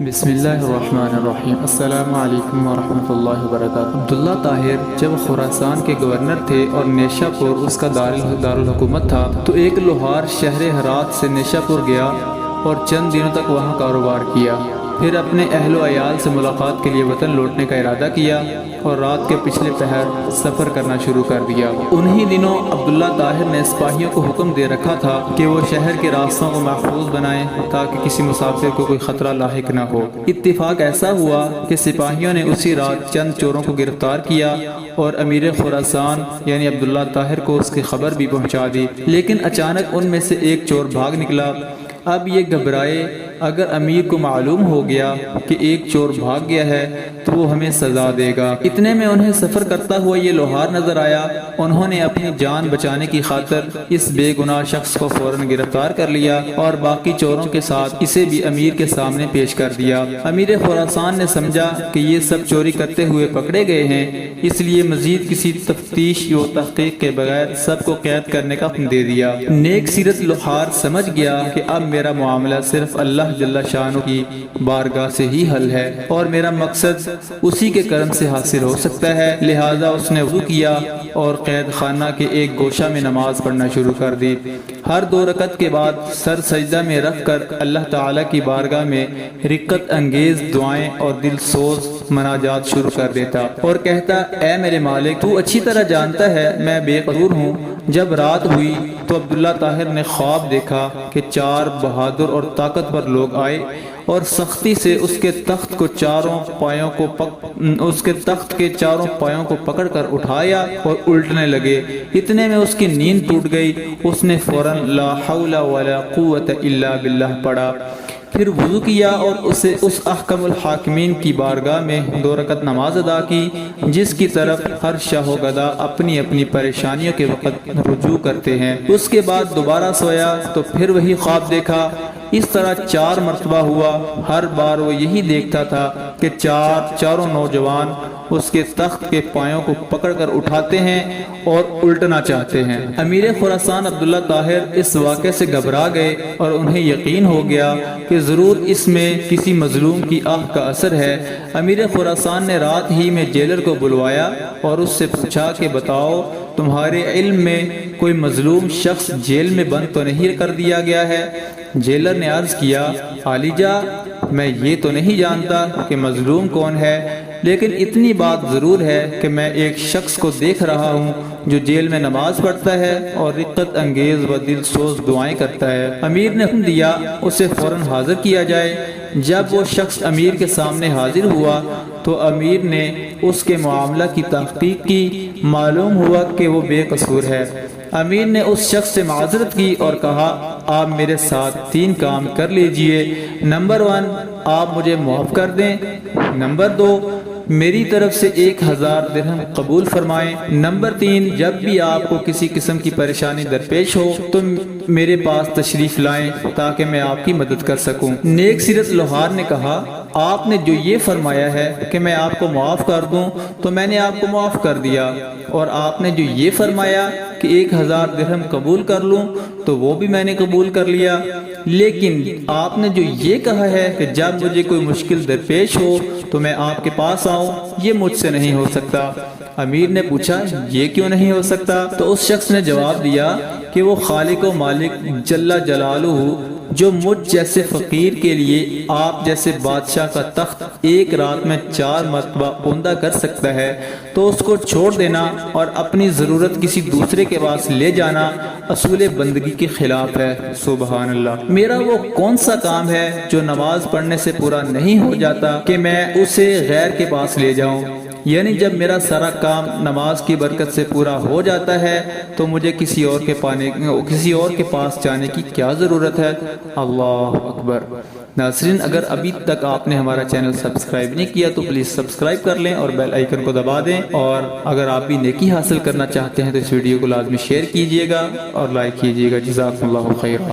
بسم اللہ الرحمن الرحیم۔ السلام علیکم ورحمۃ اللہ وبرکاتہ۔ عبداللہ طاہر جب خراسان کے گورنر تھے اور نیشا پور اس کا دارالحکومت تھا تو ایک لوہار شہر ہرات سے نیشا پور گیا اور چند دنوں تک وہاں کاروبار کیا، پھر اپنے اہل و عیال سے ملاقات کے لیے وطن لوٹنے کا ارادہ کیا اور رات کے پچھلے پہر سفر کرنا شروع کر دیا۔ انہی دنوں عبداللہ طاہر نے سپاہیوں کو حکم دے رکھا تھا کہ وہ شہر کے راستوں کو محفوظ بنائیں تاکہ کسی مسافر کو کوئی خطرہ لاحق نہ ہو۔ اتفاق ایسا ہوا کہ سپاہیوں نے اسی رات چند چوروں کو گرفتار کیا اور امیر خراسان یعنی عبداللہ طاہر کو اس کی خبر بھی پہنچا دی، لیکن اچانک ان میں سے ایک چور بھاگ نکلا۔ اب یہ گھبرائے، اگر امیر کو معلوم ہو گیا کہ ایک چور بھاگ گیا ہے تو وہ ہمیں سزا دے گا۔ اتنے میں انہیں سفر کرتا ہوا یہ لوہار نظر آیا۔ انہوں نے اپنی جان بچانے کی خاطر اس بے گناہ شخص کو فوراً گرفتار کر لیا اور باقی چوروں کے ساتھ اسے بھی امیر کے سامنے پیش کر دیا۔ امیر خراسان نے سمجھا کہ یہ سب چوری کرتے ہوئے پکڑے گئے ہیں، اس لیے مزید کسی تفتیش و تحقیق کے بغیر سب کو قید کرنے کا حکم دے دیا۔ نیک سیرت لوہار سمجھ گیا کہ اب میرا معاملہ صرف اللہ جل شانہ کی بارگاہ سے ہی حل ہے اور میرا مقصد اسی کے کرم سے حاصل ہو سکتا ہے، لہذا اس نے وضو کیا اور قید خانہ کے ایک گوشہ میں نماز پڑھنا شروع کر دی۔ ہر 2 رکعت کے بعد سر سجدہ میں رکھ کر اللہ تعالیٰ کی بارگاہ میں رقت انگیز دعائیں اور دل سوز مناجات شروع کر دیتا اور کہتا، اے میرے مالک، تو اچھی طرح جانتا ہے میں بے قصور ہوں۔ جب رات ہوئی تو عبداللہ طاہر نے خواب دیکھا کہ 4 بہادر اور طاقتور لوگ آئے اور سختی سے اس کے تخت کے چاروں پایوں کو پکڑ کر اٹھایا اور الٹنے لگے۔ اتنے میں اس کی نیند ٹوٹ گئی۔ اس نے فوراً لا حول ولا قوت الا باللہ پڑھا، پھر وضو کیا اور اسے اس احکم الحاکمین کی بارگاہ میں 2 رکعت نماز ادا کی جس کی طرف ہر شاہ و گدا اپنی اپنی پریشانیوں کے وقت رجوع کرتے ہیں۔ اس کے بعد دوبارہ سویا تو پھر وہی خواب دیکھا۔ اس طرح 4 مرتبہ ہوا۔ ہر بار وہ یہی دیکھتا تھا کہ چاروں نوجوان اس کے تخت کے پایوں کو پکڑ کر اٹھاتے ہیں اور الٹنا چاہتے ہیں۔ امیر خراسان عبداللہ طاہر اس واقعے سے گھبرا گئے اور انہیں یقین ہو گیا کہ ضرور اس میں کسی مظلوم کی آہ کا اثر ہے۔ امیر خراسان نے رات ہی میں جیلر کو بلوایا اور اس سے پوچھا کہ بتاؤ، تمہارے علم میں کوئی مظلوم شخص جیل میں بند تو نہیں کر دیا گیا ہے؟ جیلر نے عرض کیا، عالیجا، میں یہ تو نہیں جانتا کہ مظلوم کون ہے، لیکن اتنی بات ضرور ہے کہ میں ایک شخص کو دیکھ رہا ہوں جو جیل میں نماز پڑھتا ہے اور رقت انگیز و دل سوز دعائیں کرتا ہے۔ امیر نے حکم دیا اسے فوراً حاضر کیا جائے۔ جب وہ شخص امیر کے سامنے حاضر ہوا تو امیر نے اس کے معاملہ کی تحقیق کی۔ معلوم ہوا کہ وہ بے قصور ہے۔ امیر نے اس شخص سے معذرت کی اور کہا، آپ میرے ساتھ 3 کام کر لیجئے۔ نمبر 1، آپ مجھے معاف کر دیں۔ نمبر 2، میری طرف سے 1000 درہم قبول فرمائیں۔ نمبر 3، جب بھی آپ کو کسی قسم کی پریشانی درپیش ہو تو میرے پاس تشریف لائیں تاکہ میں آپ کی مدد کر سکوں۔ نیک سیرت لوہار نے کہا، آپ نے جو یہ فرمایا ہے کہ میں آپ کو معاف کر دوں تو میں نے آپ کو معاف کر دیا، اور آپ نے جو یہ فرمایا کہ 1000 درہم قبول کر لوں تو وہ بھی میں نے قبول کر لیا، لیکن آپ نے جو یہ کہا ہے کہ جب مجھے کوئی مشکل درپیش ہو تو میں آپ کے پاس آؤں، یہ مجھ سے نہیں ہو سکتا۔ امیر نے پوچھا، یہ کیوں نہیں ہو سکتا؟ تو اس شخص نے جواب دیا کہ وہ خالق و مالک جل جلالہ جو مجھ جیسے فقیر کے لیے آپ جیسے بادشاہ کا تخت ایک رات میں 4 مرتبہ بلند کر سکتا ہے تو اس کو چھوڑ دینا اور اپنی ضرورت کسی دوسرے کے پاس لے جانا اصول بندگی کے خلاف ہے۔ سبحان اللہ۔ میرا وہ کون سا کام ہے جو نماز پڑھنے سے پورا نہیں ہو جاتا کہ میں اسے غیر کے پاس لے جاؤں؟ یعنی جب میرا سارا کام نماز کی برکت سے پورا ہو جاتا ہے تو مجھے کسی اور کے پاس جانے کی کیا ضرورت ہے؟ اللہ اکبر۔ ناظرین، اگر ابھی تک آپ نے ہمارا چینل سبسکرائب نہیں کیا تو پلیز سبسکرائب کر لیں اور بیل آئیکن کو دبا دیں، اور اگر آپ بھی نیکی حاصل کرنا چاہتے ہیں تو اس ویڈیو کو لازمی شیئر کیجئے گا اور لائک کیجئے گا۔ جزاکم اللہ خیر۔